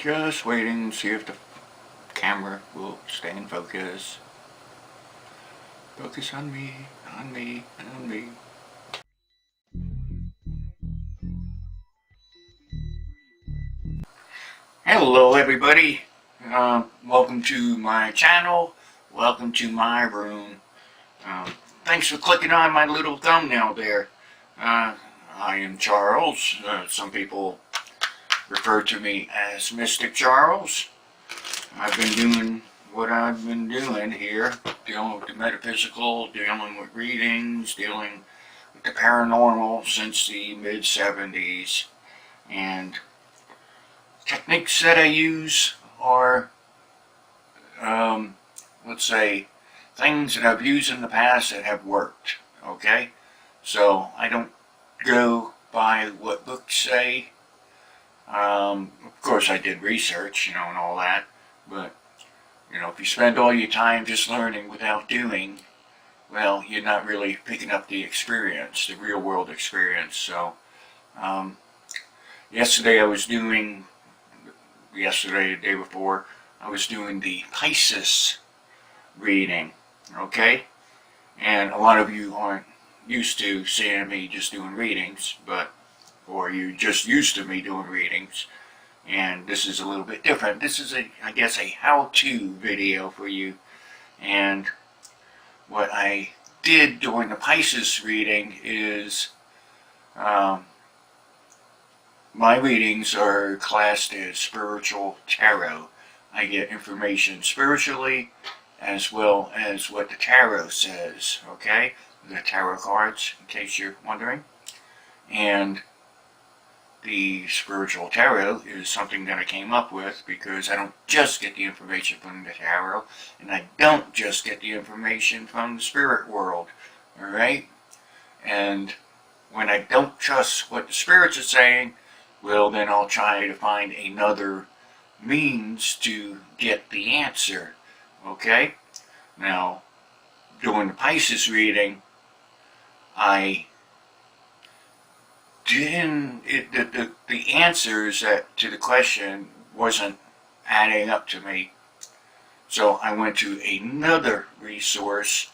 Just waiting to see if the camera will stay in focus. Focus on me, on me, on me. Hello everybody, welcome to my channel, welcome to my room. Thanks for clicking on my little thumbnail there. I am Charles. Some people refer to me as MysticCharles. I've been doing what I've been doing here, dealing with the metaphysical, dealing with readings, dealing with the paranormal since the mid-70s. And techniques that I use are, let's say, things that I've used in the past that have worked, okay? So I don't go by what books say. Of course I did research, and all that, but, if you spend all your time just learning without doing, well, you're not really picking up the experience, the real world experience. So, yesterday, the day before, I was doing the Pisces reading, okay? And a lot of you aren't used to seeing me just doing readings, or you're just used to me doing readings, and this is a little bit different. This is I guess a how-to video for you. And what I did during the Pisces reading is, my readings are classed as spiritual tarot. I get information spiritually as well as what the tarot says, okay? The tarot cards, in case you're wondering. And the spiritual tarot is something that I came up with because I don't just get the information from the tarot, and I don't just get the information from the spirit world, alright? And when I don't trust what the spirits are saying, well, then I'll try to find another means to get the answer, okay? Now, during the Pisces reading, the answers to the question wasn't adding up to me. So I went to another resource,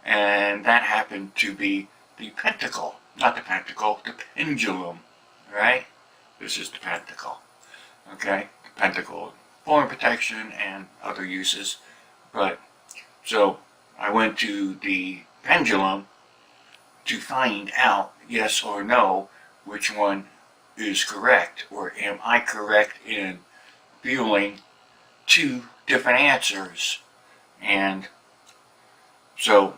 and that happened to be the pentacle. Not the pentacle, the pendulum, right? This is the pentacle, okay? The pentacle, form protection and other uses. So I went to the pendulum to find out, yes or no, which one is correct, or am I correct in feeling two different answers. And so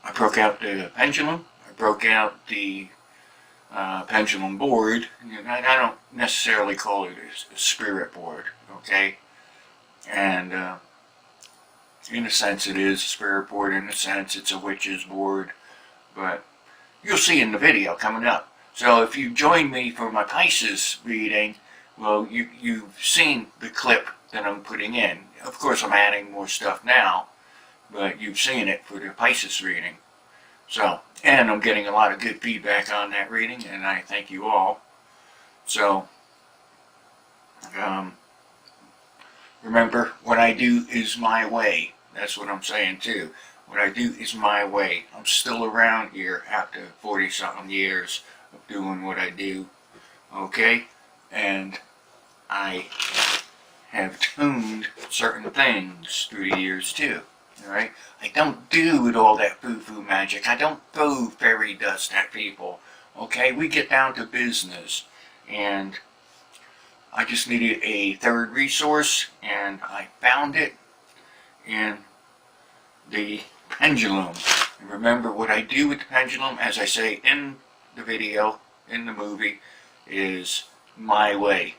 I broke out the pendulum, I broke out the pendulum board, and I don't necessarily call it a spirit board, okay? And in a sense it is a spirit board, in a sense it's a witch's board, but you'll see in the video coming up. So if you join me for my Pisces reading, well, you've seen the clip that I'm putting in. Of course I'm adding more stuff now, but you've seen it for the Pisces reading. So, and I'm getting a lot of good feedback on that reading, and I thank you all. So, remember, what I do is my way. That's what I'm saying too. What I do is my way. I'm still around here after 40-something years of doing what I do, okay? And I have tuned certain things through the years too, alright? I don't do with all that foo-foo magic. I don't throw fairy dust at people, okay? We get down to business. And I just needed a third resource, and I found it in the pendulum. And remember, what I do with the pendulum, as I say in the video, in the movie, is my way.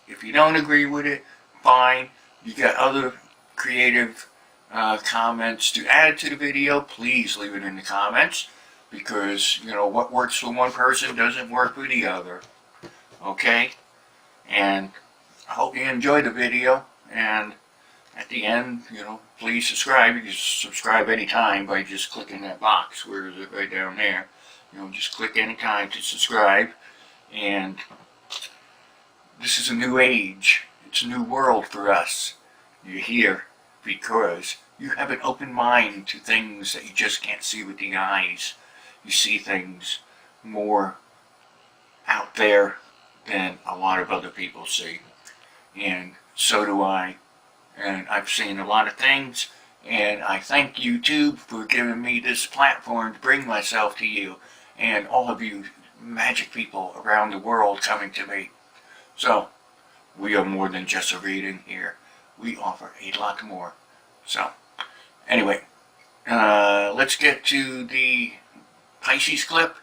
If you don't agree with it, fine. You got other creative comments to add to the video, please leave it in the comments, because what works for one person doesn't work for the other, okay? And I hope you enjoyed the video, and at the end, please subscribe. You can subscribe anytime by just clicking that box. Where is it? Right down there. Just click anytime to subscribe. And this is a new age. It's a new world for us. You're here because you have an open mind to things that you just can't see with the eyes. You see things more out there than a lot of other people see. And so do I. And I've seen a lot of things. And I thank YouTube for giving me this platform to bring myself to you. And all of you magic people around the world coming to me. So, we are more than just a reading here. We offer a lot more. So, anyway, let's get to the Pisces clip.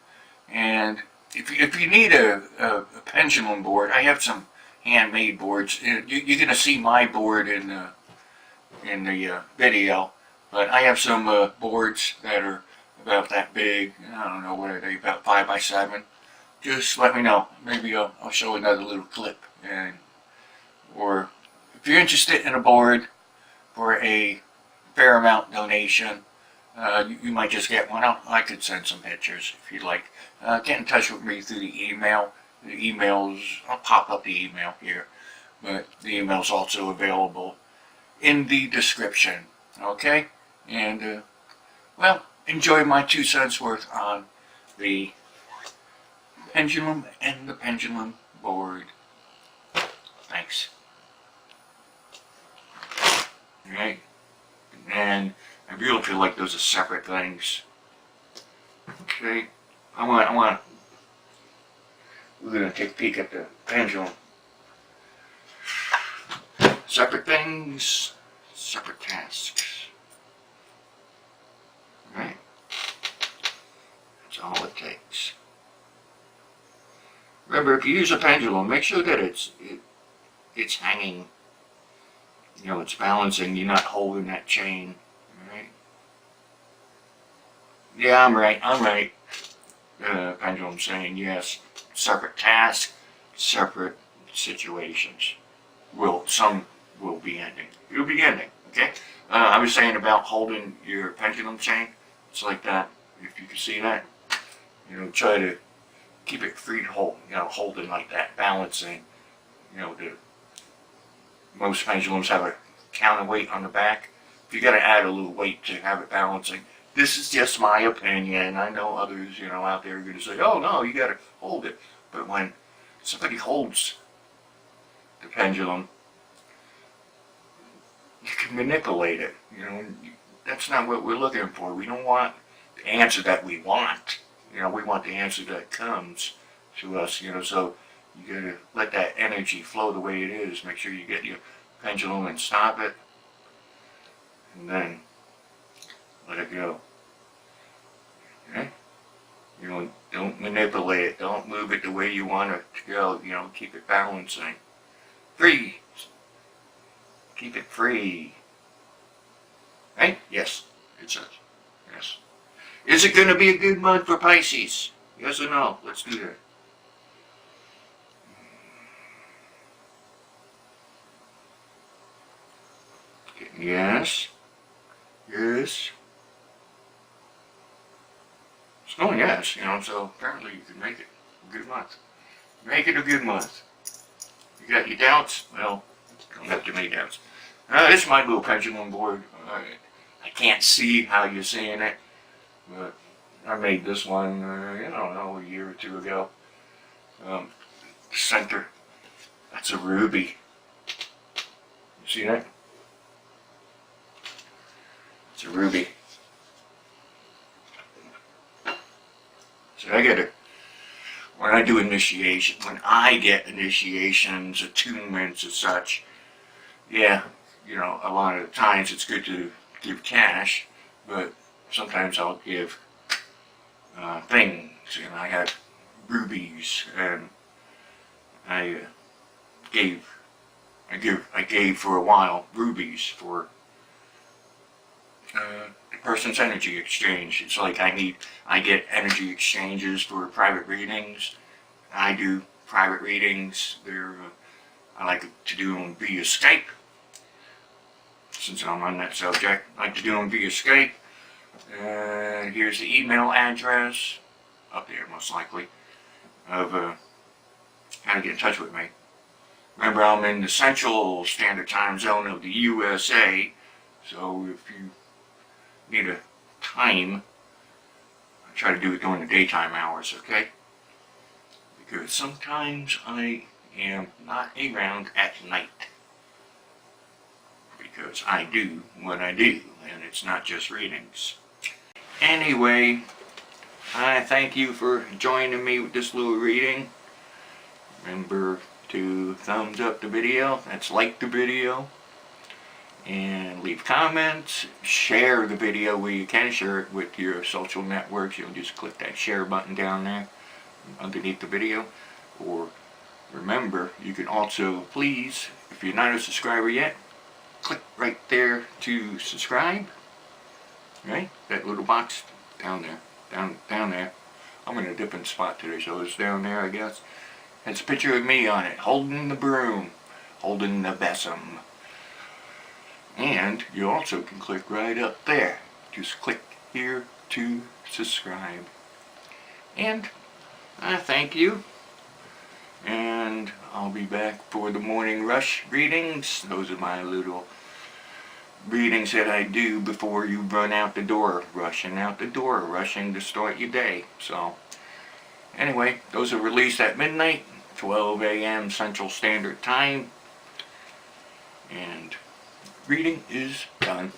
And if you need a pendulum board, I have some handmade boards. You're going to see my board in the video, but I have some boards that are about that big. I don't know, what are they, about 5 by 7. Just let me know. Maybe I'll show another little clip. Or if you're interested in a board for a fair amount donation, you might just get one. I could send some pictures if you'd like. Get in touch with me through the email. The email's, I'll pop up the email here, but the email's also available in the description. Okay? And, well, enjoy my 2 cents worth on the pendulum and the pendulum board. Thanks. Alright? And I really feel like those are separate things. Okay? We're going to take a peek at the pendulum. Separate things, separate tasks. Alright? That's all it takes. Remember, if you use a pendulum, make sure that it's hanging. You know, it's balancing. You're not holding that chain. Alright? Yeah, I'm right. Pendulum saying yes. Separate tasks, separate situations. Some will be ending. You'll be ending, okay? I was saying about holding your pendulum chain. It's like that. If you can see that, you know, try to keep it free to hold. You know, holding like that, balancing. You know, most pendulums have a counterweight on the back. If you got to add a little weight to have it balancing. This is just my opinion. I know others, you know, out there are going to say, oh no, you got to hold it. But when somebody holds the pendulum, you can manipulate it. You know, that's not what we're looking for. We don't want the answer that we want. You know, we want the answer that comes to us. You know, so you got to let that energy flow the way it is. Make sure you get your pendulum and stop it, and then let it go. Okay? You know, don't manipulate it. Don't move it the way you want it to go. You know, keep it balancing. Free. Keep it free. Right? Yes, it says. Yes. Is it going to be a good month for Pisces? Yes or no? Let's do that. Yes. Yes. It's going yes, you know, so apparently you can make it a good month. Make it a good month. You got your doubts? Well, don't have too many doubts. This is my little pendulum board. I can't see how you're seeing it, but I made this one, I don't know, a year or 2 ago. Center, that's a ruby. You see that? It's a ruby. So I get it. When I do initiation, when I get initiations, attunements and such, yeah, you know, a lot of times it's good to give cash, but sometimes I'll give things. You know, I have rubies, and I gave for a while rubies for the person's energy exchange. It's like I get energy exchanges for private readings. I do private readings. I like to do them via Skype. Since I'm on that subject, I like to do them via Skype. Here's the email address, up there most likely, of how to get in touch with me. Remember, I'm in the Central Standard Time Zone of the USA, so if you need a time, I try to do it during the daytime hours, okay? Because sometimes I am not around at night. Because I do what I do, and it's not just readings. Anyway, I thank you for joining me with this little reading. Remember to thumbs up the video, that's like the video, and leave comments, share the video where you can, share it with your social networks. You'll just click that share button down there underneath the video. Or remember, you can also, please, if you're not a subscriber yet, click right there to subscribe. Right? That little box down there. Down there. I'm in a different spot today, so it's down there, I guess. It's a picture of me on it, holding the broom, holding the besom. And you also can click right up there. Just click here to subscribe. And I thank you. And I'll be back for the morning rush readings. Those are my little readings that I do before you run out the door. Rushing out the door, rushing to start your day. So, anyway, those are released at midnight, 12 a.m. Central Standard Time. And reading is done.